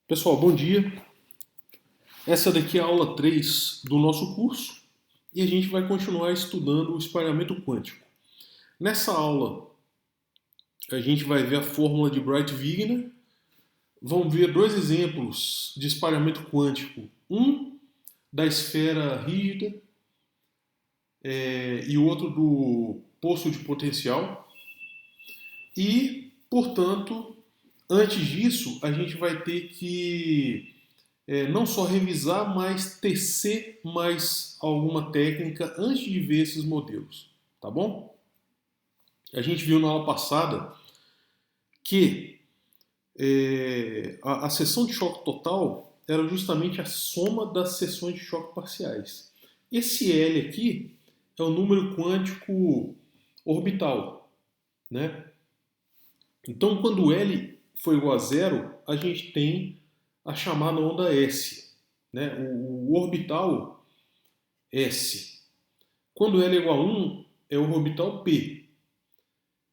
Pessoal, bom dia. Essa daqui é a aula 3 do nosso curso e a gente vai continuar estudando o espalhamento quântico. Nessa aula, a gente vai ver a fórmula de Bright-Wigner, vamos ver dois exemplos de espalhamento quântico. Um da esfera rígida e o outro do poço de potencial. E, portanto, antes disso, a gente vai ter que não só revisar, mas tecer mais alguma técnica antes de ver esses modelos, tá bom? A gente viu na aula passada que a seção de choque total era justamente a soma das seções de choque parciais. Esse L aqui é o número quântico orbital, né? Então, quando L for igual a zero, a gente tem a chamada onda S, né? O orbital S. Quando L é igual a 1, é o orbital P.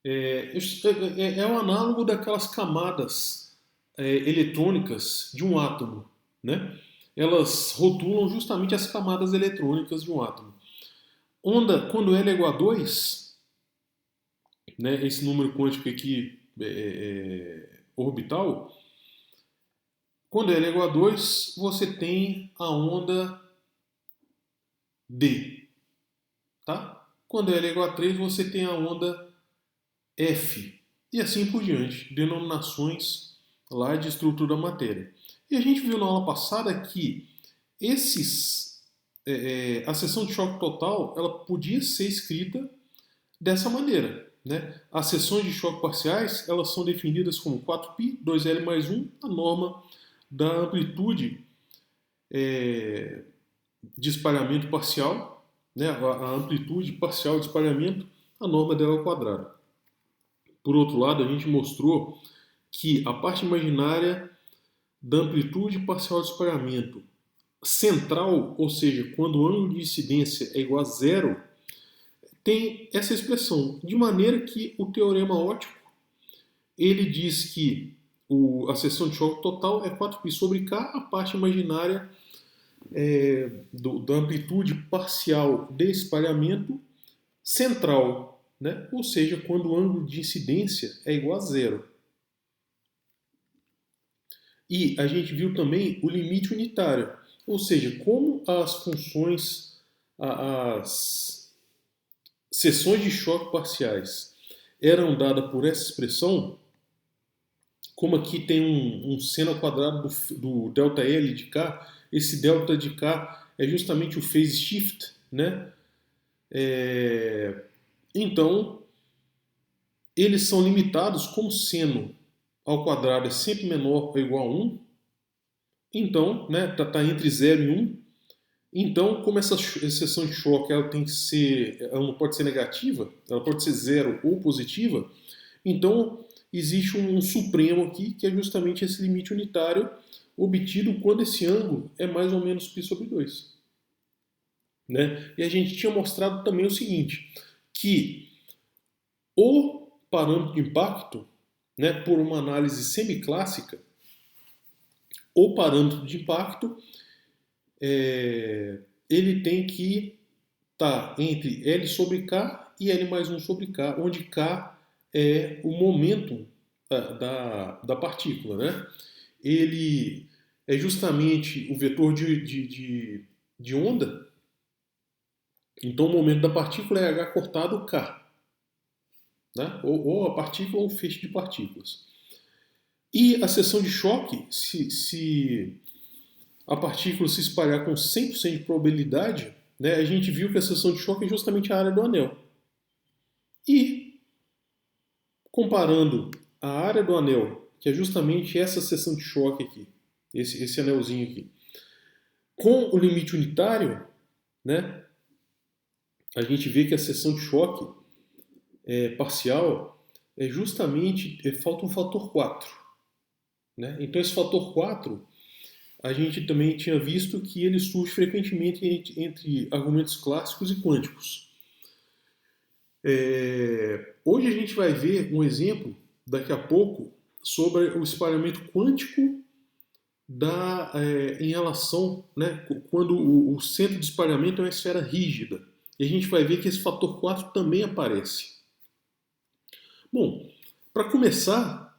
É o análogo daquelas camadas eletrônicas de um átomo, né? Elas rotulam justamente as camadas eletrônicas de um átomo. Onda, quando L é igual a 2, né, esse número quântico aqui orbital, quando L é igual a 2, você tem a onda D, tá? Quando L é igual a 3, você tem a onda F, e assim por diante, denominações lá de estrutura da matéria. E a gente viu na aula passada que a seção de choque total ela podia ser escrita dessa maneira. Né? As seções de choque parciais elas são definidas como 4π, 2L mais 1, a norma da amplitude de espalhamento parcial, né? A amplitude parcial de espalhamento, a norma dela ao quadrado. Por outro lado, a gente mostrou que a parte imaginária da amplitude parcial de espalhamento central, ou seja, quando o ângulo de incidência é igual a zero, tem essa expressão, de maneira que o teorema óptico ele diz que a seção de choque total é 4π sobre k, a parte imaginária da amplitude parcial de espalhamento central, né? Ou seja, quando o ângulo de incidência é igual a zero. E a gente viu também o limite unitário, ou seja, como as funções, as seções de choque parciais eram dadas por essa expressão, como aqui tem um seno ao quadrado do ΔL de K, esse delta de K é justamente o phase shift, né? Então, eles são limitados como seno ao quadrado é sempre menor ou igual a 1, então, né, tá entre 0 e 1. Então, como essa seção de choque ela tem que ser, ela não pode ser negativa, ela pode ser zero ou positiva, então existe um supremo aqui que é justamente esse limite unitário obtido quando esse ângulo é mais ou menos π sobre 2. Né? E a gente tinha mostrado também o seguinte, que o parâmetro de impacto, né, por uma análise semiclássica, o parâmetro de impacto ele tem que estar entre L sobre K e L mais 1 sobre K, onde K é o momento da partícula. Né? Ele é justamente o vetor de onda, então o momento da partícula é H cortado K. Né? Ou a partícula ou o feixe de partículas. E a seção de choque, se a partícula se espalhar com 100% de probabilidade, né, a gente viu que a seção de choque é justamente a área do anel. E, comparando a área do anel, que é justamente essa seção de choque aqui, esse anelzinho aqui, com o limite unitário, né, a gente vê que a seção de choque parcial é justamente, falta um fator 4. Né? Então esse fator 4 a gente também tinha visto que ele surge frequentemente entre argumentos clássicos e quânticos. Hoje a gente vai ver um exemplo, daqui a pouco, sobre o espalhamento quântico em relação, né, quando o centro de espalhamento é uma esfera rígida. E a gente vai ver que esse fator 4 também aparece. Bom, para começar,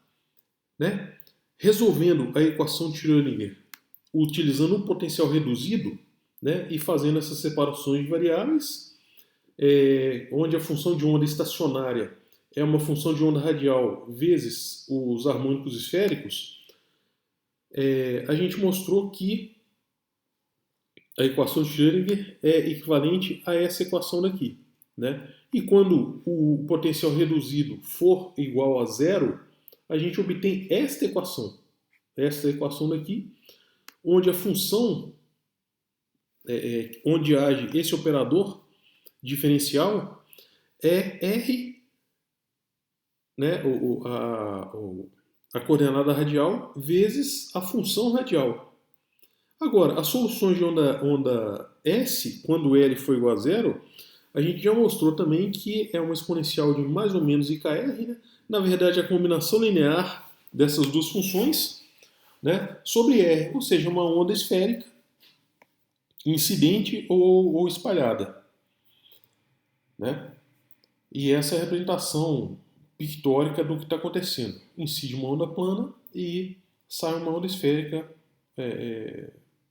né, resolvendo a equação de Schrödinger utilizando um potencial reduzido, né, e fazendo essas separações de variáveis, onde a função de onda estacionária é uma função de onda radial vezes os harmônicos esféricos, a gente mostrou que a equação de Schrödinger é equivalente a essa equação daqui. Né? E quando o potencial reduzido for igual a zero, a gente obtém esta equação daqui, onde a função, onde age esse operador diferencial é R, né, a coordenada radial, vezes a função radial. Agora, as soluções de onda S, quando L for igual a zero, a gente já mostrou também que é uma exponencial de mais ou menos IKR, né? Na verdade, a combinação linear dessas duas funções, né, sobre R, ou seja, uma onda esférica, incidente ou espalhada. Né? E essa é a representação pictórica do que está acontecendo. Incide uma onda plana e sai uma onda esférica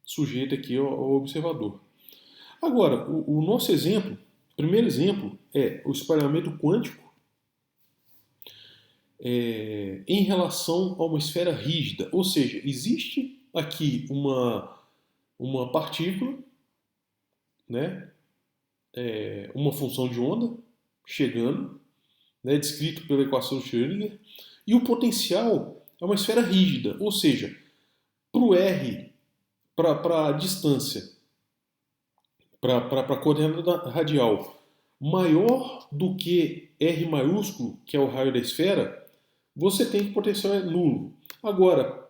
sujeita aqui ao observador. Agora, o nosso exemplo, o primeiro exemplo, é o espalhamento quântico em relação a uma esfera rígida. Ou seja, existe aqui uma partícula, né, uma função de onda chegando, né, descrito pela equação de Schrödinger, e o potencial é uma esfera rígida, ou seja, para o R, para a distância, para a coordenada radial maior do que R maiúsculo, que é o raio da esfera, você tem que o potencial é nulo. Agora,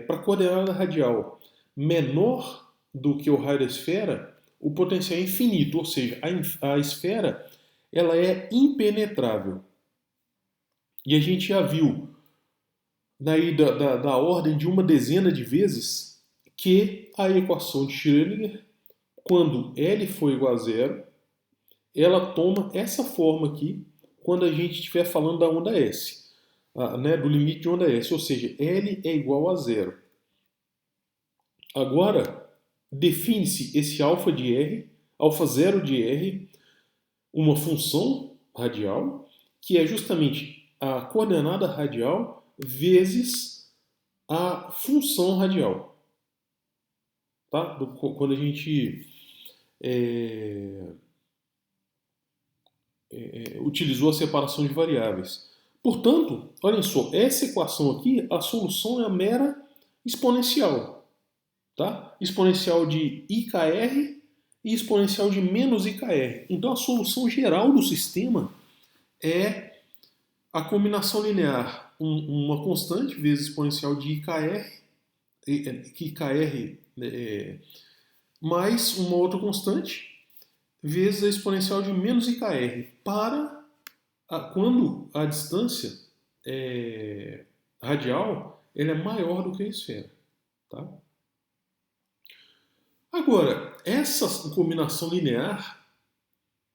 para a coordenada radial menor do que o raio da esfera, o potencial é infinito, ou seja, a esfera ela é impenetrável. E a gente já viu daí da ordem de uma dezena de vezes que a equação de Schrödinger, quando L for igual a zero, ela toma essa forma aqui quando a gente estiver falando da onda S, né, do limite de onda S, ou seja, L é igual a zero. Agora, define-se esse alfa de R, alfa zero de R, uma função radial, que é justamente a coordenada radial vezes a função radial. Tá? Quando a gente utilizou a separação de variáveis. Portanto, olhem só, essa equação aqui, a solução é a mera exponencial. Tá? Exponencial de IKR e exponencial de menos IKR. Então a solução geral do sistema é a combinação linear, uma constante vezes exponencial de IKR, mais uma outra constante vezes a exponencial de menos IKR, quando a distância radial ela é maior do que a esfera. Tá? Agora, essa combinação linear,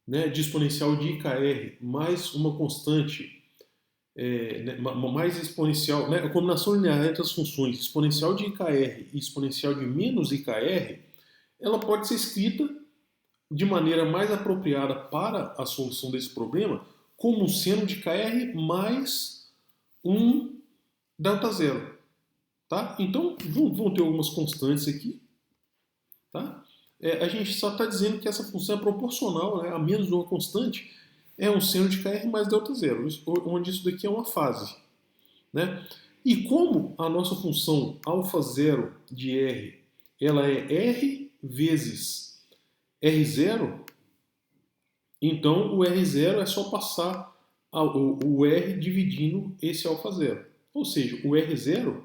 né, de exponencial de IKR mais uma constante, mais exponencial, né, a combinação linear entre as funções exponencial de IKR e exponencial de menos IKR, ela pode ser escrita de maneira mais apropriada para a solução desse problema como um seno de IKR mais um delta zero. Tá? Então, vão ter algumas constantes aqui. Tá? A gente só está dizendo que essa função é proporcional, né, a menos uma constante, é um seno de KR mais delta zero, onde isso daqui é uma fase. Né? E como a nossa função alfa zero de R ela é R vezes R0, então o R0 é só passar o R dividindo esse alfa zero. Ou seja, o R0,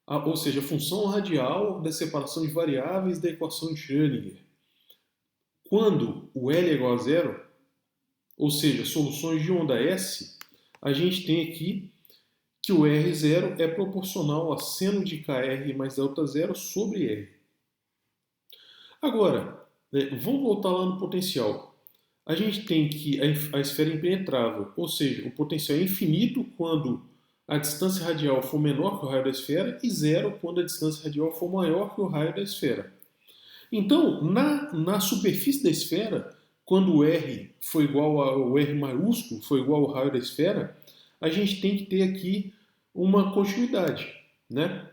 ou seja, a função radial da separação de variáveis da equação de Schrödinger. Quando o L é igual a zero, ou seja, soluções de onda S, a gente tem aqui que o R0 é proporcional a seno de KR mais delta zero sobre R. Agora, vamos voltar lá no potencial. A gente tem que a esfera é impenetrável, ou seja, o potencial é infinito quando a distância radial for menor que o raio da esfera e zero quando a distância radial for maior que o raio da esfera. Então, na superfície da esfera, quando o R for igual ao R maiúsculo, for igual ao raio da esfera, a gente tem que ter aqui uma continuidade, né?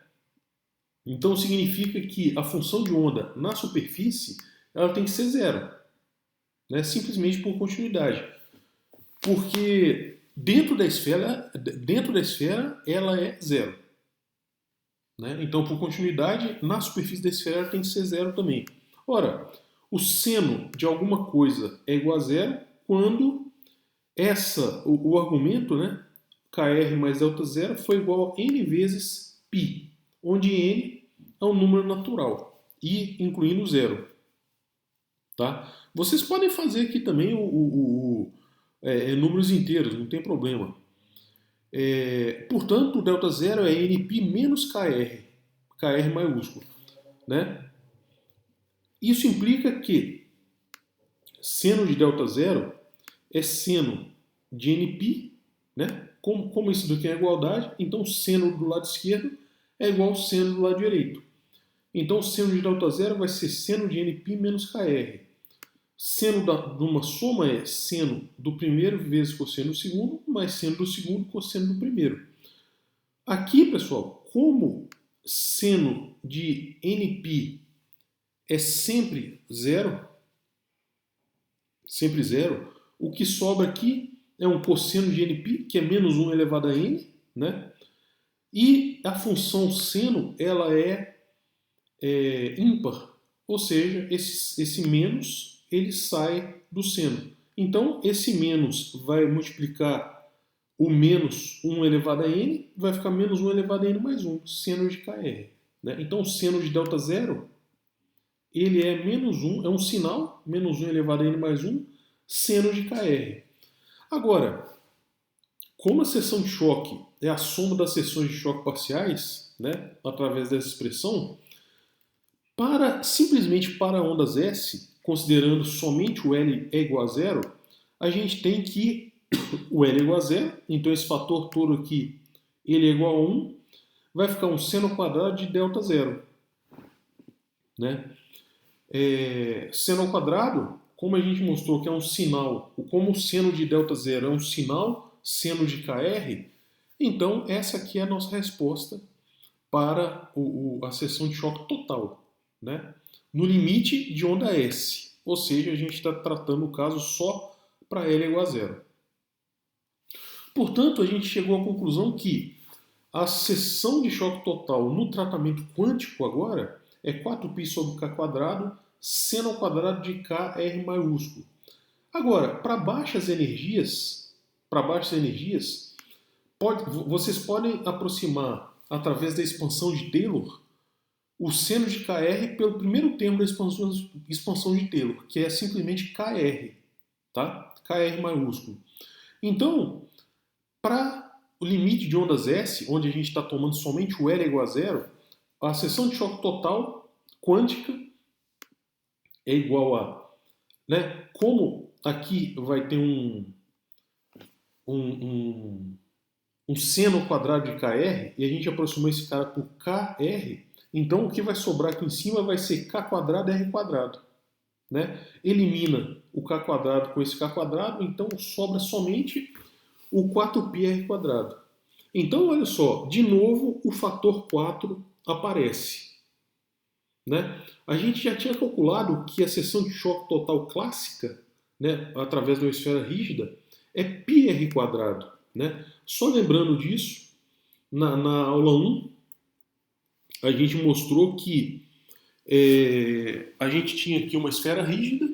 Então significa que a função de onda na superfície ela tem que ser zero, né? Simplesmente por continuidade. Porque dentro da esfera ela é zero. Né? Então, por continuidade, na superfície da esfera ela tem que ser zero também. Ora, o seno de alguma coisa é igual a zero quando o argumento, né, kr mais delta zero, foi igual a n vezes π, onde n é um número natural, e incluindo zero. Tá? Vocês podem fazer aqui também números inteiros, não tem problema. Portanto, o delta zero é nπ menos kr maiúsculo. Né? Isso implica que seno de delta zero é seno de nπ, né? Como isso daqui é igualdade, então seno do lado esquerdo é igual ao seno do lado direito. Então, seno de delta zero vai ser seno de nπ menos kr. Seno de uma soma é seno do primeiro vezes cosseno do segundo, mais seno do segundo cosseno do primeiro. Aqui, pessoal, como seno de nπ é sempre zero, o que sobra aqui é um cosseno de nπ, que é menos 1 elevado a n, né? E a função seno ela é ímpar, ou seja, esse menos ele sai do seno. Então, esse menos vai multiplicar o menos 1 elevado a n, vai ficar menos 1 elevado a n mais 1, seno de kr. Né? Então, o seno de delta zero, ele é menos 1, é um sinal, menos 1 elevado a n mais 1, seno de kr. Agora, como a seção de choque é a soma das seções de choque parciais, né, através dessa expressão, simplesmente para ondas S, considerando somente o L é igual a zero, a gente tem que o L é igual a zero, então esse fator todo aqui, ele é igual a 1, vai ficar um seno quadrado de delta zero. Né? Seno ao quadrado, como a gente mostrou que é um sinal, como o seno de delta zero é um sinal, seno de kr, então essa aqui é a nossa resposta para a seção de choque total. Né? No limite de onda S, ou seja, a gente está tratando o caso só para L igual a zero. Portanto, a gente chegou à conclusão que a seção de choque total no tratamento quântico agora é 4π sobre k quadrado, seno ao quadrado de kr maiúsculo. Agora, para baixas energias, vocês podem aproximar através da expansão de Taylor o seno de kr pelo primeiro termo da expansão de Taylor, que é simplesmente kr, tá? Kr maiúsculo. Então, para o limite de ondas S, onde a gente está tomando somente o L igual a zero, a seção de choque total quântica é igual a... Né, como aqui vai ter um seno ao quadrado de kr, e a gente aproximou esse cara por kr, então o que vai sobrar aqui em cima vai ser k quadrado r quadrado. Né? Elimina o k quadrado com esse k quadrado, então sobra somente o 4πr quadrado. Então, olha só, de novo o fator 4 aparece. Né? A gente já tinha calculado que a seção de choque total clássica, né, através de uma esfera rígida, é πr quadrado. Né? Só lembrando disso, na aula 1, a gente mostrou que a gente tinha aqui uma esfera rígida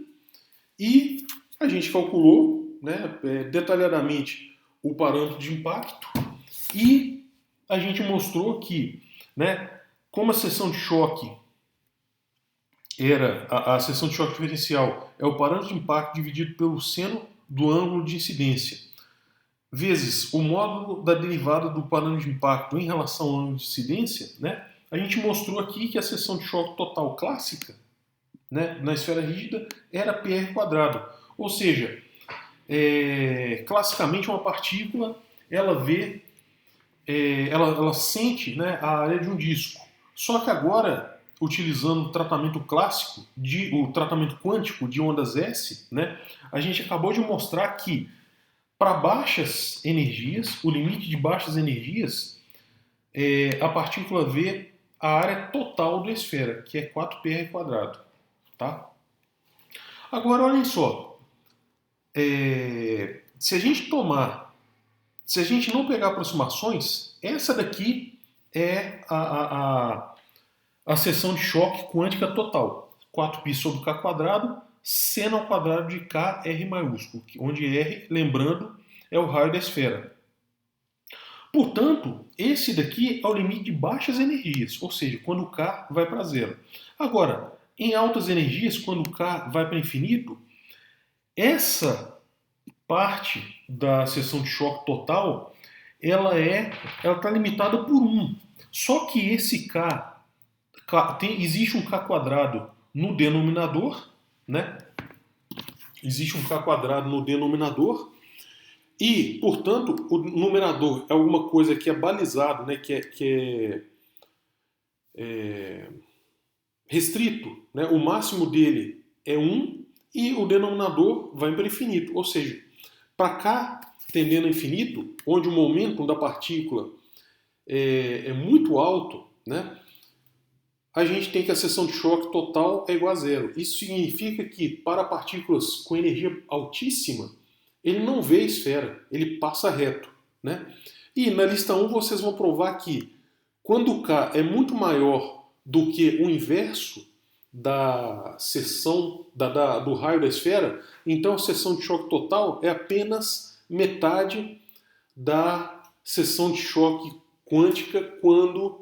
e a gente calculou, né, detalhadamente o parâmetro de impacto e a gente mostrou que, né, como a seção de choque a seção de choque diferencial é o parâmetro de impacto dividido pelo seno do ângulo de incidência. vezes o módulo da derivada do parâmetro de impacto em relação ao ângulo de incidência, né, a gente mostrou aqui que a seção de choque total clássica, né, na esfera rígida era PR². Ou seja, classicamente uma partícula ela sente, né, a área de um disco. Só que agora, utilizando o tratamento clássico, o tratamento quântico de ondas S, né, a gente acabou de mostrar que para baixas energias, o limite de baixas energias, a partícula vê a área total da esfera, que é 4πr². Tá? Agora, olhem só. Se a gente não pegar aproximações, essa daqui é a seção de choque quântica total. 4π sobre k², seno ao quadrado de k, R maiúsculo, onde R, lembrando, é o raio da esfera. Portanto, esse daqui é o limite de baixas energias, ou seja, quando o k vai para zero. Agora, em altas energias, quando o k vai para infinito, essa parte da seção de choque total, ela está limitada por 1. Só que esse existe um k² no denominador, né? Existe um k² no denominador e, portanto, o numerador é alguma coisa que é balizado, né? que é restrito, né? O máximo dele é 1 e o denominador vai para infinito. Ou seja, para k tendendo a infinito, onde o momento da partícula é muito alto, né? A gente tem que a seção de choque total é igual a zero. Isso significa que para partículas com energia altíssima, ele não vê a esfera, ele passa reto, né? E na lista 1 vocês vão provar que quando o K é muito maior do que o inverso da seção do raio da esfera, então a seção de choque total é apenas metade da seção de choque quântica quando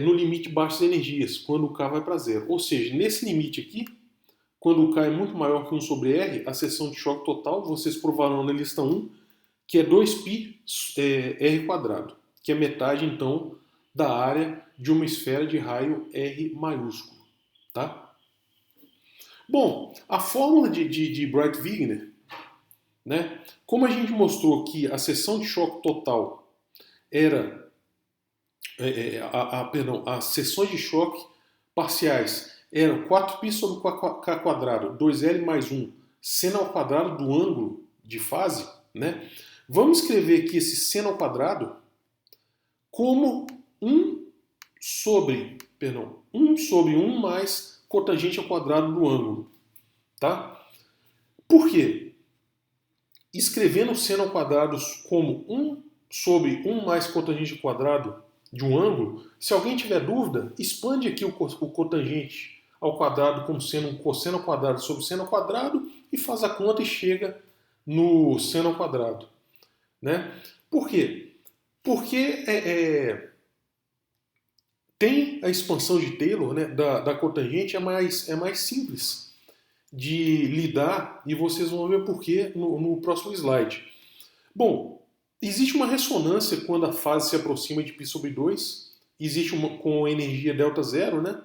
no limite de baixas energias, quando o K vai para zero. Ou seja, nesse limite aqui, quando o K é muito maior que 1 sobre R, a seção de choque total, vocês provarão na lista 1, que é 2π R², que é metade, então, da área de uma esfera de raio R maiúsculo. Tá? Bom, a fórmula de Breit-Wigner, né, como a gente mostrou que a seção de choque total era as seções de choque parciais eram 4π sobre k², 2L mais 1, seno ao quadrado do ângulo de fase, né? Vamos escrever aqui esse seno ao quadrado como 1 sobre 1 mais cotangente ao quadrado do ângulo. Tá? Por quê? Escrevendo o seno ao quadrado como 1 sobre 1 mais cotangente ao quadrado de um ângulo, se alguém tiver dúvida, expande aqui o cotangente ao quadrado como sendo um cosseno ao quadrado sobre seno ao quadrado e faz a conta e chega no seno ao quadrado. Né? Por quê? Porque tem a expansão de Taylor, né, da cotangente, é mais simples de lidar e vocês vão ver por quê no próximo slide. Bom, existe uma ressonância quando a fase se aproxima de π sobre 2, existe com energia delta zero, né?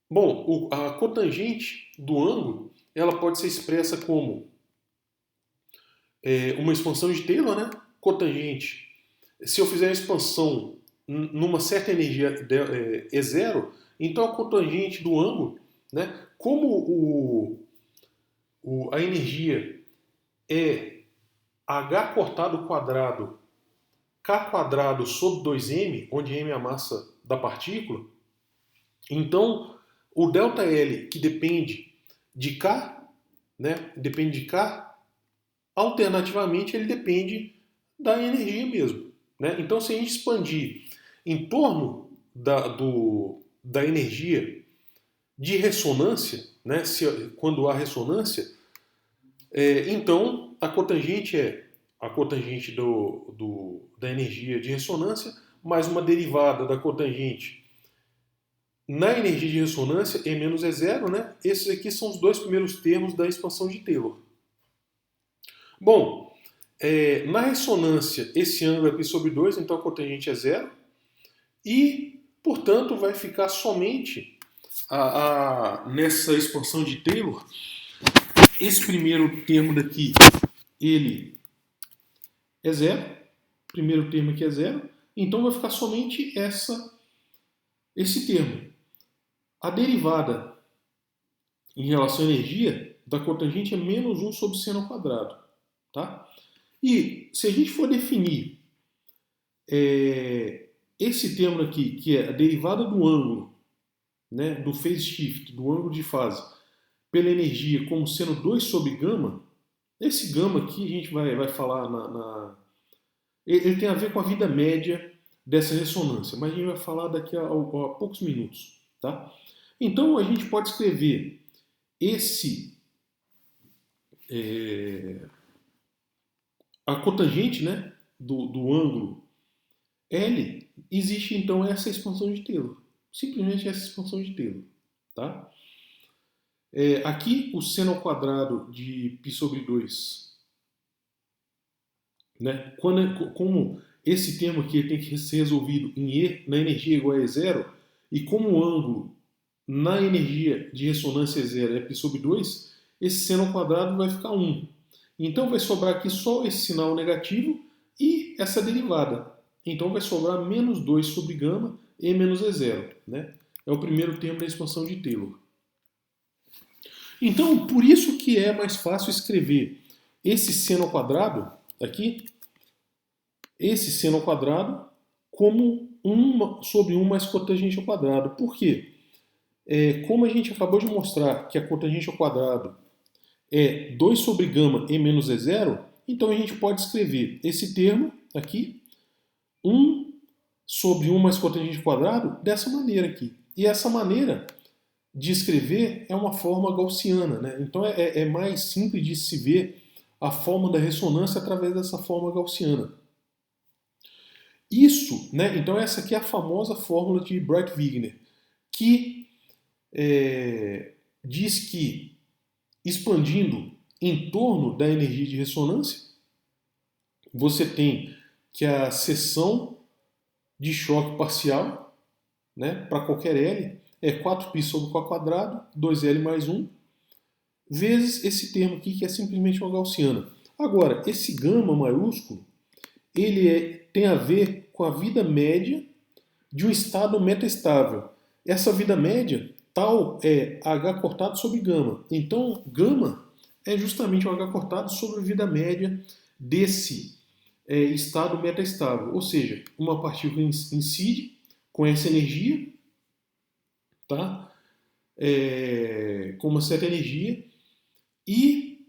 Bom, a cotangente do ângulo, ela pode ser expressa como uma expansão de Taylor, né? Cotangente, se eu fizer a expansão numa certa energia é zero, então a cotangente do ângulo, né? Como a energia é h cortado quadrado k² sobre 2m, onde m é a massa da partícula, então o ΔL, que depende de k, né, alternativamente ele depende da energia mesmo. Né? Então, se a gente expandir em torno da energia de ressonância, né, quando há ressonância, então a cotangente é a cotangente da energia de ressonância mais uma derivada da cotangente na energia de ressonância, E menos é zero, né? Esses aqui são os dois primeiros termos da expansão de Taylor. Bom, na ressonância, esse ângulo é π sobre 2, então a cotangente é zero. E, portanto, vai ficar somente nessa expansão de Taylor, esse primeiro termo daqui, ele é zero. O primeiro termo aqui é zero. Então vai ficar somente esse termo. A derivada em relação à energia da cotangente é menos 1 sobre seno ao quadrado. Tá? E se a gente for definir esse termo aqui, que é a derivada do ângulo, né, do phase shift, do ângulo de fase, pela energia como sendo 2 sobre gama, esse gama aqui a gente vai falar ele tem a ver com a vida média dessa ressonância, mas a gente vai falar daqui a poucos minutos. Tá? Então a gente pode escrever a cotangente, né, do ângulo L, existe então essa expansão de Taylor. Simplesmente essa expansão de Taylor. Tá? Aqui o seno ao quadrado de π sobre 2. Né? Como esse termo aqui tem que ser resolvido em E na energia igual a E0, e como o ângulo na energia de ressonância E0 é π sobre 2, esse seno ao quadrado vai ficar 1. Então vai sobrar aqui só esse sinal negativo e essa derivada. Então vai sobrar menos 2 sobre gama e menos E0. Né? É o primeiro termo da expansão de Taylor. Então, por isso que é mais fácil escrever esse seno ao quadrado, aqui, esse seno ao quadrado, como 1 sobre 1 mais cotangente ao quadrado. Por quê? Como a gente acabou de mostrar que a cotangente ao quadrado é 2 sobre gama e menos E0, então a gente pode escrever esse termo aqui, 1 sobre 1 mais cotangente ao quadrado, dessa maneira aqui. E essa maneira de escrever é uma forma gaussiana, né? Então é mais simples de se ver a forma da ressonância através dessa forma gaussiana. Isso, né? Então essa aqui é a famosa fórmula de Breit-Wigner, que diz que expandindo em torno da energia de ressonância, você tem que a seção de choque parcial, né, para qualquer L, é 4π sobre o quadrado, 2L mais 1, vezes esse termo aqui, que é simplesmente uma gaussiana. Agora, esse gama maiúsculo, ele tem a ver com a vida média de um estado metaestável. Essa vida média, tal é H cortado sobre gama. Então, gama é justamente o H cortado sobre a vida média desse estado metaestável. Ou seja, uma partícula incide com essa energia, tá? Com uma certa energia, e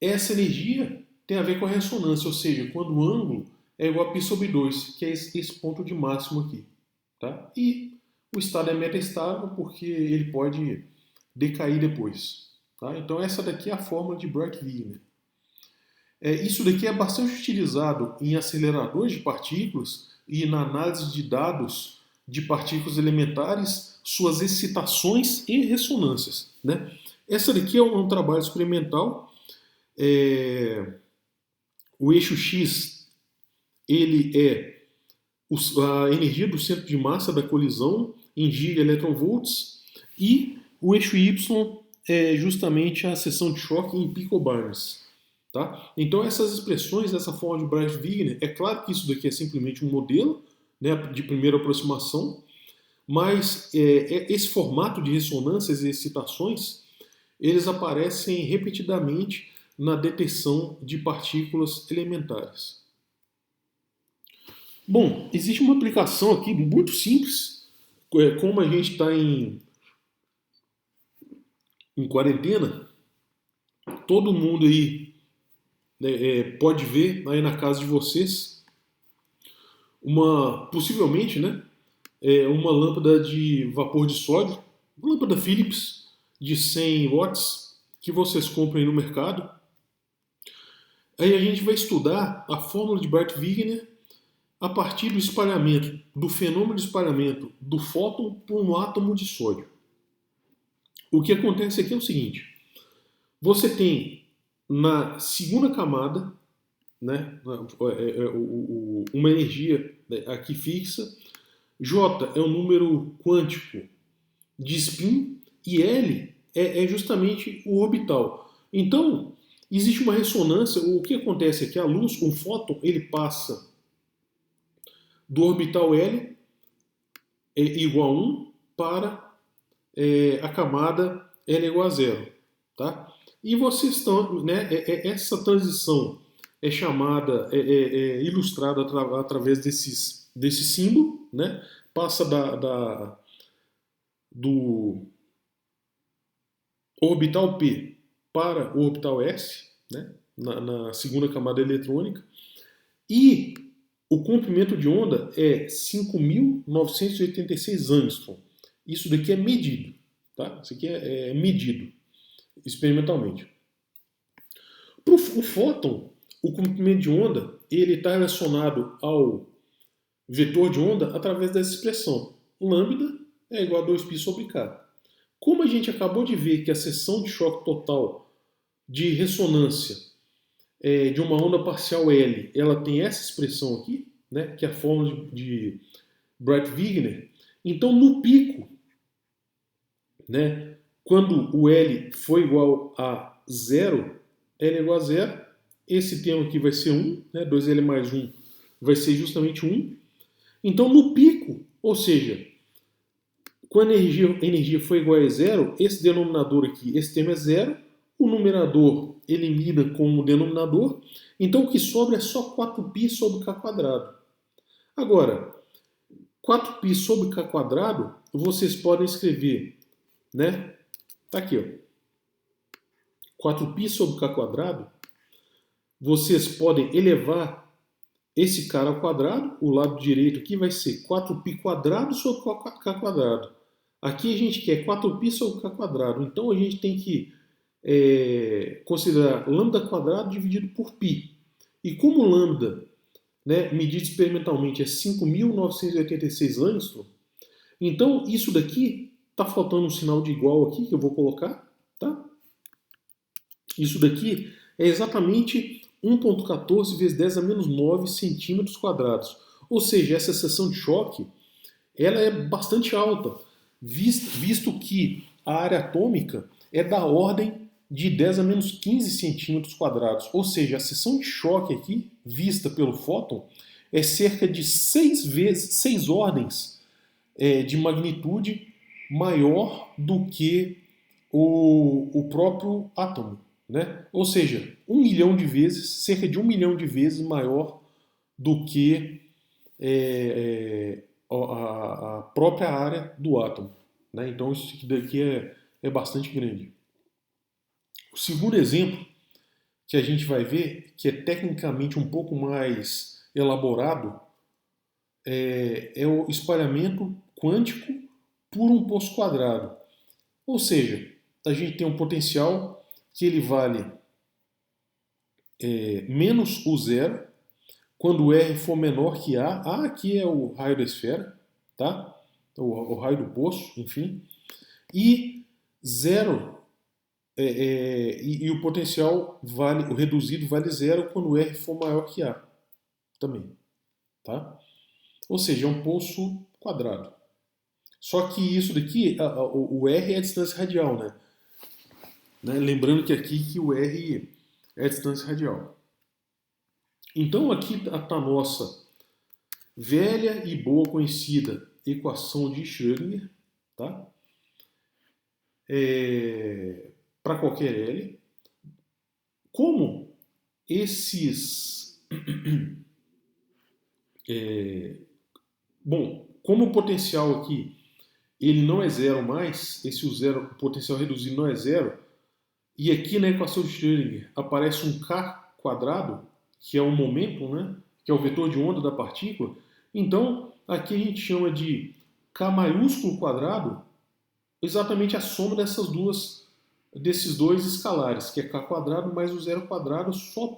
essa energia tem a ver com a ressonância, ou seja, quando o ângulo é igual a π sobre 2, que é esse ponto de máximo aqui. Tá? E o estado é metaestável porque ele pode decair depois. Tá? Então essa daqui é a fórmula de Breit-Wigner. Isso daqui é bastante utilizado em aceleradores de partículas e na análise de dados de partículas elementares, suas excitações e ressonâncias. Né? Essa daqui é um trabalho experimental. O eixo X, ele é a energia do centro de massa da colisão em gigaelectronvolts, e o eixo Y é justamente a seção de choque em picobarns. Tá? Então essas expressões, essa forma de Breit-Wigner, é claro que isso daqui é simplesmente um modelo, né, de primeira aproximação, mas esse formato de ressonâncias e excitações, eles aparecem repetidamente na detecção de partículas elementares. Bom, existe uma aplicação aqui muito simples, como a gente está em quarentena, todo mundo aí pode ver aí na casa de vocês possivelmente, né, uma lâmpada de vapor de sódio, uma lâmpada Philips de 100 watts que vocês comprem no mercado. Aí a gente vai estudar a fórmula de Breit-Wigner a partir do espalhamento, do fenômeno de espalhamento do fóton por um átomo de sódio. O que acontece aqui é o seguinte: você tem na segunda camada, né, uma energia, né, aqui fixa. J é o número quântico de spin e L é justamente o orbital. Então, existe uma ressonância. O que acontece é que a luz, um fóton, ele passa do orbital L igual a 1 para a camada L igual a 0. Tá? E vocês estão, né, essa transição é chamada, ilustrada através desse símbolo, né? Passa do orbital P para o orbital S, né? Na segunda camada eletrônica, e o comprimento de onda é 5.986 angstrom. Isso daqui é medido, tá? Isso aqui é medido experimentalmente. Para o fóton, o comprimento de onda ele está relacionado ao vetor de onda através dessa expressão. Lambda é igual a 2π sobre k. Como a gente acabou de ver que a seção de choque total de ressonância de uma onda parcial L, ela tem essa expressão aqui, né, que é a fórmula de Breit-Wigner. Então, no pico, né, quando o L for igual a 0, L é igual a 0, esse termo aqui vai ser 1, né, 2L mais 1 vai ser justamente 1. Então, no pico, ou seja, quando a energia for igual a 0, esse denominador aqui, esse termo é 0, o numerador elimina com o denominador, então o que sobra é só 4π sobre k quadrado. Agora, 4π sobre k quadrado, vocês podem escrever, né? Tá aqui, ó. 4π sobre k quadrado, vocês podem elevar esse cara ao quadrado, o lado direito aqui vai ser 4π quadrado sobre k quadrado. Aqui a gente quer 4π sobre k quadrado, então a gente tem que considerar lambda quadrado dividido por π. E como lambda, né, medido experimentalmente, é 5.986 angstrom, então isso daqui está faltando um sinal de igual aqui que eu vou colocar, tá? Isso daqui é exatamente 1,14 vezes 10 a menos 9 centímetros quadrados. Ou seja, essa seção de choque ela é bastante alta, visto que a área atômica é da ordem de 10 a menos 15 centímetros quadrados. Ou seja, a seção de choque aqui, vista pelo fóton, é cerca de 6 ordens de magnitude maior do que o próprio átomo. Né? Ou seja, 1 milhão de vezes, cerca de 1 milhão de vezes maior do que a própria área do átomo. Né? Então isso daqui é bastante grande. O segundo exemplo que a gente vai ver, que é tecnicamente um pouco mais elaborado, é o espalhamento quântico por um poço quadrado. Ou seja, a gente tem um potencial que ele vale menos o zero, quando R for menor que A. A aqui é o raio da esfera, tá? O raio do poço, enfim. E zero, e o potencial o reduzido vale zero quando R for maior que A também, tá? Ou seja, é um poço quadrado. Só que isso daqui, o R é a distância radial, né? Lembrando que aqui que o R é a distância radial. Então aqui está a nossa velha e boa conhecida equação de Schrödinger, tá? Para qualquer L. Como esses... bom, como o potencial aqui ele não é zero mais, o potencial reduzido não é zero, e aqui na equação de Schrödinger aparece um k quadrado, que é o momento, né? Que é o vetor de onda da partícula. Então, aqui a gente chama de k maiúsculo quadrado exatamente a soma desses dois escalares, que é k quadrado mais o zero quadrado, só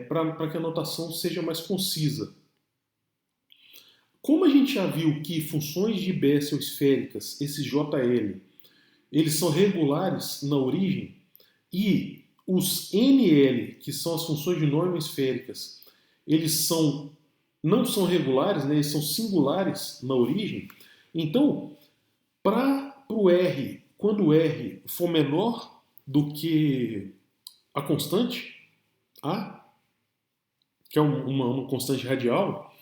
para que a notação seja mais concisa. Como a gente já viu que funções de Bessel esféricas, esses JL, eles são regulares na origem e os NL, que são as funções de norma esféricas, não são regulares, né? Eles são singulares na origem. Então, para o R, quando o R for menor do que a constante A, que é uma constante radial,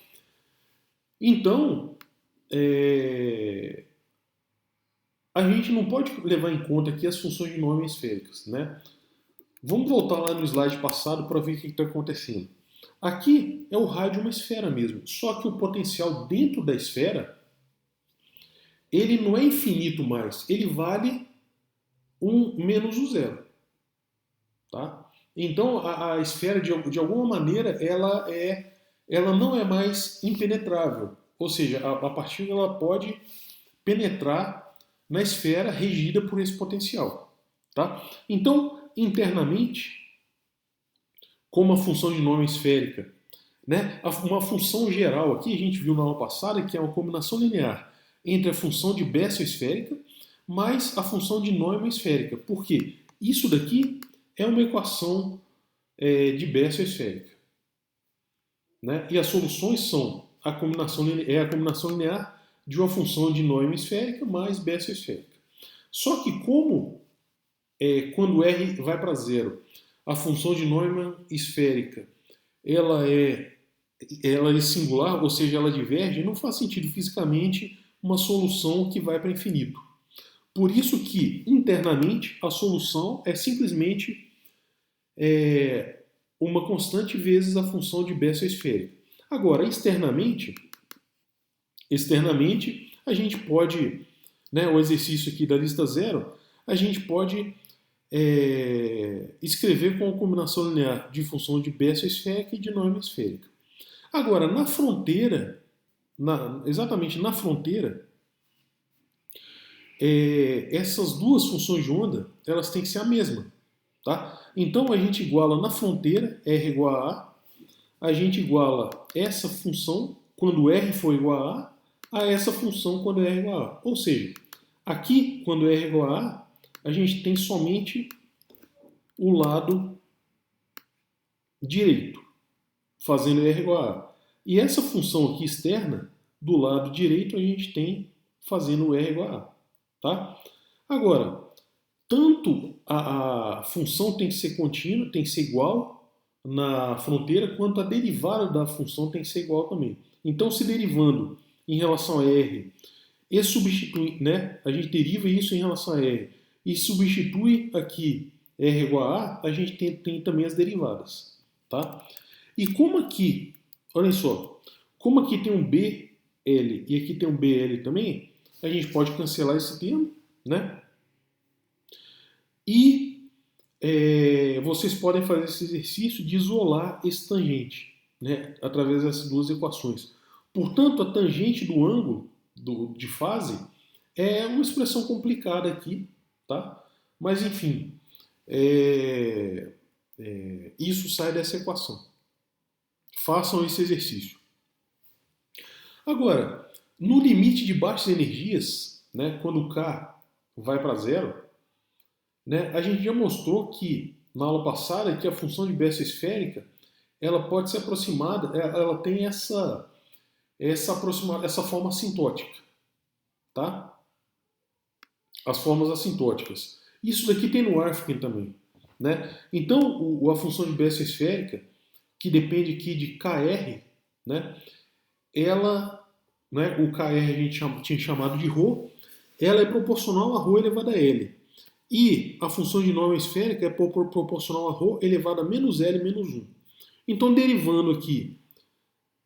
então a gente não pode levar em conta aqui as funções de norma esféricas, né? Vamos voltar lá no slide passado para ver o que está acontecendo. Aqui é o raio de uma esfera mesmo, só que o potencial dentro da esfera ele não é infinito mais, ele vale 1 menos o zero. Tá? Então a esfera, de alguma maneira, ela não é mais impenetrável. Ou seja, a partícula ela pode penetrar na esfera regida por esse potencial. Tá? Então, internamente, como a função de norma esférica, né, uma função geral aqui, a gente viu na aula passada, que é uma combinação linear entre a função de Bessel esférica mais a função de norma esférica. Por quê? Isso daqui é uma equação de Bessel esférica. Né? E as soluções são a combinação linear de uma função de norma esférica mais Bessel esférica. Só que quando R vai para zero, a função de norma esférica ela é singular, ou seja, ela diverge, não faz sentido fisicamente uma solução que vai para infinito. Por isso que, internamente, a solução é simplesmente uma constante vezes a função de Bessel esférica. Agora, externamente, a gente pode, né, o exercício aqui da lista zero, a gente pode escrever com a combinação linear de função de Bessel esférica e de norma esférica. Agora, na fronteira, exatamente na fronteira, essas duas funções de onda, elas têm que ser a mesma. Tá? Então, a gente iguala na fronteira, R igual a gente iguala essa função, quando R for igual a essa função quando R igual a. Ou seja, aqui, quando R igual a gente tem somente o lado direito, fazendo R igual a. E essa função aqui externa, do lado direito, a gente tem fazendo R igual a. Tá? Agora, tanto a função tem que ser contínua, tem que ser igual na fronteira, quanto a derivada da função tem que ser igual também. Então, se derivando em relação a R e substitui, né, a gente deriva isso em relação a R e substitui aqui R igual a gente tem também as derivadas. Tá? E como aqui, olha só, como aqui tem um BL e aqui tem um BL também, a gente pode cancelar esse termo, né? E vocês podem fazer esse exercício de isolar esse tangente, né, através dessas duas equações. Portanto, a tangente do ângulo de fase é uma expressão complicada aqui, tá? Mas enfim, isso sai dessa equação. Façam esse exercício. Agora, no limite de baixas energias, né, quando o K vai para zero, né, a gente já mostrou que, na aula passada, que a função de Bessel esférica ela pode ser aproximada, ela tem essa forma assintótica. Tá? As formas assintóticas. Isso daqui tem no Arfken também. Né? Então, a função de Bessel esférica, que depende aqui de KR, né, o KR a gente tinha chamado de ρ, ela é proporcional a ρ elevado a L. E a função de norma esférica é proporcional a ρ elevado a menos L menos 1. Então, derivando aqui,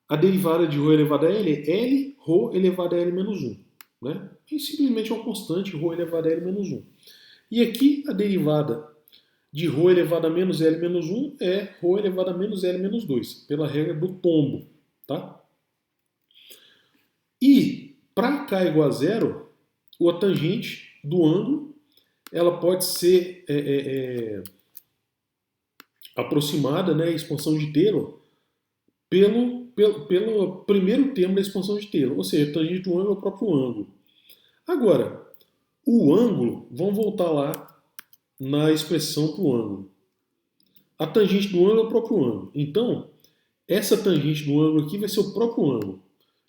a derivada de ρ elevado a L é L ρ elevado a L menos 1. Né? E simplesmente é uma constante, ρ elevado a L menos 1. E aqui, a derivada de ρ elevado a menos L menos 1 é ρ elevado a menos L menos 2, pela regra do tombo. Tá? E, para K igual a zero, a tangente do ângulo ela pode ser aproximada, né, a expansão de Taylor, pelo primeiro termo da expansão de Taylor, ou seja, a tangente do ângulo é o próprio ângulo. Agora, o ângulo, vamos voltar lá na expressão para o ângulo. a tangente do ângulo é o próprio ângulo. Então, essa tangente do ângulo aqui vai ser o próprio ângulo.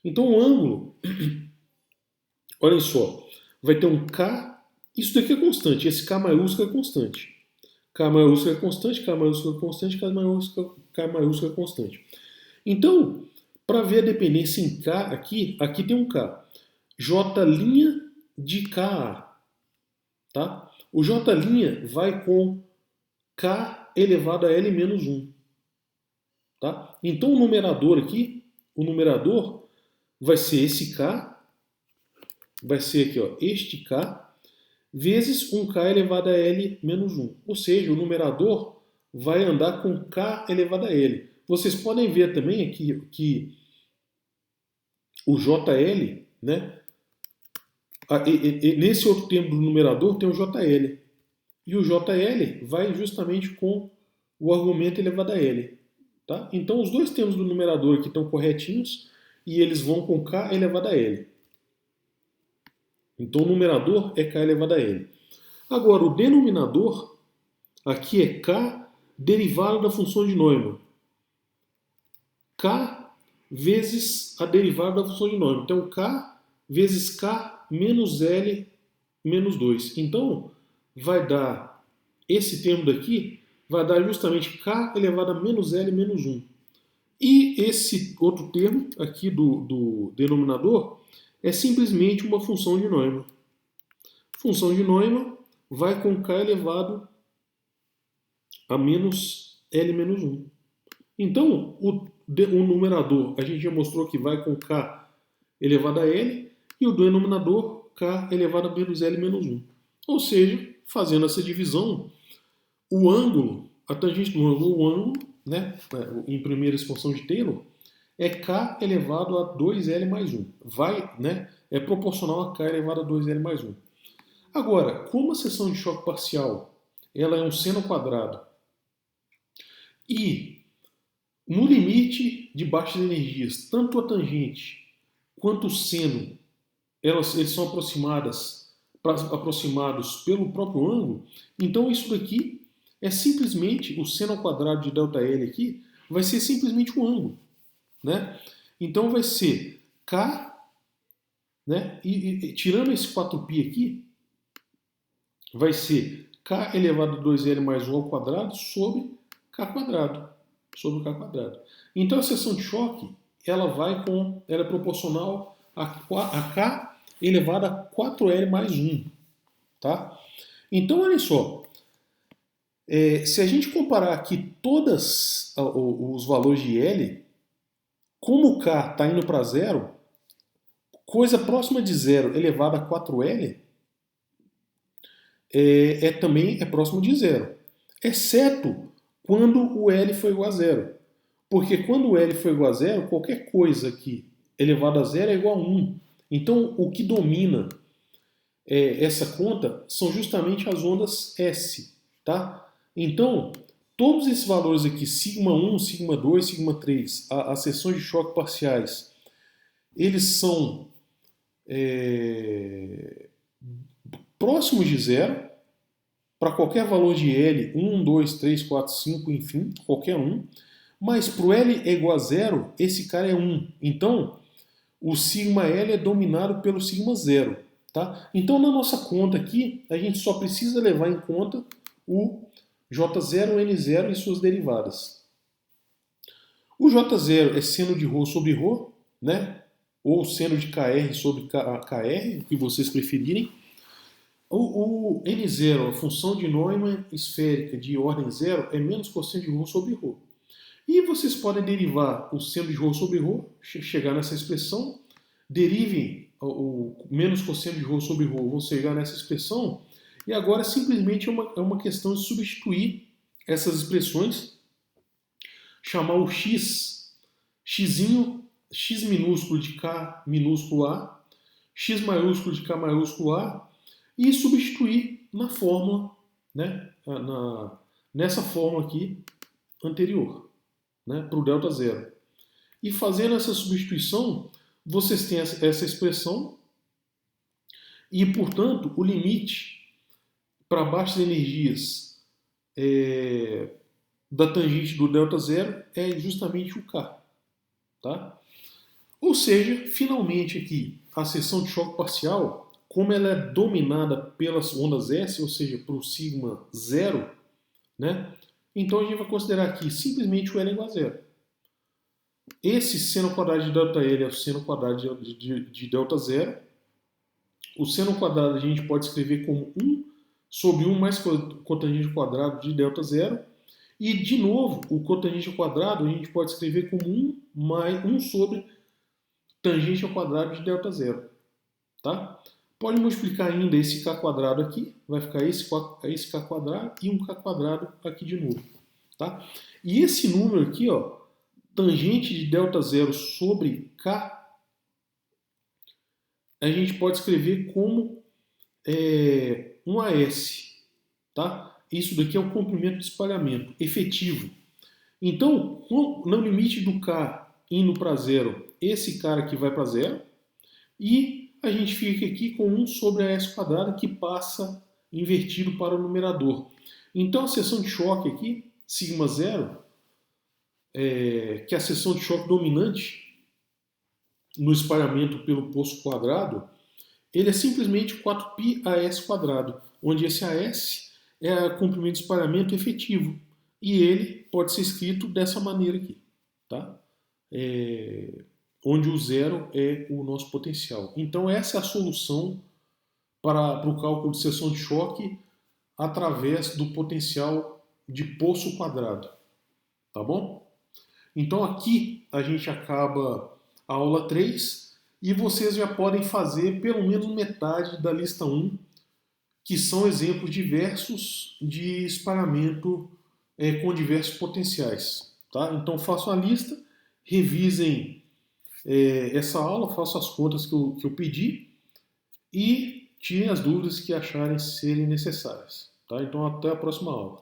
Então, o ângulo, olhem só, vai ter um K, isso daqui é constante, esse K maiúsculo é constante. K maiúsculo é constante, K maiúsculo é constante, K maiúsculo é constante. Então, para ver a dependência em K aqui tem um K. J' de KA. Tá? O J' vai com K elevado a L menos 1. Tá? Então o numerador aqui, o numerador vai ser esse K, vai ser aqui, ó, este K, vezes um K elevado a L menos 1. Ou seja, o numerador vai andar com K elevado a L. Vocês podem ver também aqui que o JL, né? Nesse outro termo do numerador tem o JL. E o JL vai justamente com o argumento elevado a L. Tá? Então os dois termos do numerador aqui estão corretinhos e eles vão com K elevado a L. Então o numerador é K elevado a L. Agora o denominador aqui é K derivado da função de Neumann. K vezes a derivada da função de Neumann. Então K vezes K menos L menos 2. Então vai dar, esse termo daqui vai dar justamente K elevado a menos L menos 1. E esse outro termo aqui do denominador é simplesmente uma função de Neumann. Função de Neumann vai com K elevado a menos L menos 1. Então, o numerador a gente já mostrou que vai com K elevado a L e o denominador K elevado a menos L menos 1. Ou seja, fazendo essa divisão, o ângulo, a tangente do ângulo, o ângulo, né, em primeira expansão de Taylor, é K elevado a 2L mais 1. Vai, né, é proporcional a K elevado a 2L mais 1. Agora, como a seção de choque parcial ela é um seno quadrado e no limite de baixas energias, tanto a tangente quanto o seno eles são aproximados pelo próprio ângulo, então isso daqui é simplesmente o seno ao quadrado de ΔL aqui vai ser simplesmente o ângulo, né? Então vai ser K, né? E tirando esse 4π aqui, vai ser K elevado a 2L mais 1 ao quadrado sobre K quadrado. Sobre K quadrado. Então a seção de choque ela é proporcional a K elevado a 4L mais 1. Tá? Então olha só, se a gente comparar aqui todos os valores de L, como o K está indo para zero, coisa próxima de zero elevado a 4L também é próximo de zero, exceto quando o L for igual a zero. Porque quando o L for igual a zero, qualquer coisa aqui elevado a zero é igual a 1. Então o que domina essa conta são justamente as ondas S. Tá? Então, todos esses valores aqui, σ1, σ2, σ3, as seções de choque parciais, eles são próximos de zero para qualquer valor de L, 1, 2, 3, 4, 5, enfim, qualquer um. Mas para o L é igual a zero, esse cara é 1. Então, o σL é dominado pelo σ0. Tá? Então, na nossa conta aqui, a gente só precisa levar em conta o J0, N0 e suas derivadas. O J0 é seno de ρ sobre ρ, né? Ou seno de KR sobre KR, o que vocês preferirem. O N0, a função de Neumann esférica de ordem zero, é menos cosseno de ρ sobre ρ. E vocês podem derivar o seno de ρ sobre ρ, chegar nessa expressão, derivem o menos cosseno de ρ sobre ρ, vão chegar nessa expressão, e agora simplesmente é uma questão de substituir essas expressões, chamar o x, x minúsculo de k minúsculo a, x maiúsculo de k maiúsculo a, e substituir na fórmula, né, nessa fórmula aqui anterior, né, para o delta zero. E fazendo essa substituição, vocês têm essa expressão e, portanto, o limite para baixas energias da tangente do delta zero é justamente o K. Tá? Ou seja, finalmente aqui, a seção de choque parcial, como ela é dominada pelas ondas S, ou seja, por sigma zero, né? Então a gente vai considerar aqui simplesmente o L igual a zero. Esse seno ao quadrado de delta L é o seno ao quadrado de delta zero. O seno ao quadrado a gente pode escrever como 1 sobre 1 mais cotangente ao quadrado de delta zero. E, de novo, o cotangente ao quadrado a gente pode escrever como 1 mais 1 sobre tangente ao quadrado de delta zero. Tá? Pode multiplicar ainda esse k quadrado aqui, vai ficar esse k quadrado e um k quadrado aqui de novo. Tá? E esse número aqui, ó, tangente de delta zero sobre k, a gente pode escrever como 1AS. Tá? Isso daqui é o comprimento de espalhamento efetivo. Então, no limite do k indo para zero, esse cara aqui vai para zero, e a gente fica aqui com 1 sobre a S quadrada que passa invertido para o numerador. Então a seção de choque aqui, sigma zero, que é a seção de choque dominante no espalhamento pelo poço quadrado, ele é simplesmente 4π AS quadrado, onde esse AS é o comprimento de espalhamento efetivo. E ele pode ser escrito dessa maneira aqui. Tá? Onde o zero é o nosso potencial. Então essa é a solução para o cálculo de seção de choque através do potencial de poço quadrado. Tá bom? Então aqui a gente acaba a aula 3 e vocês já podem fazer pelo menos metade da lista 1, que são exemplos diversos de espalhamento com diversos potenciais. Tá? Então façam a lista, revisem essa aula, façam as contas que eu pedi e tirem as dúvidas que acharem serem necessárias. Tá? Então até a próxima aula.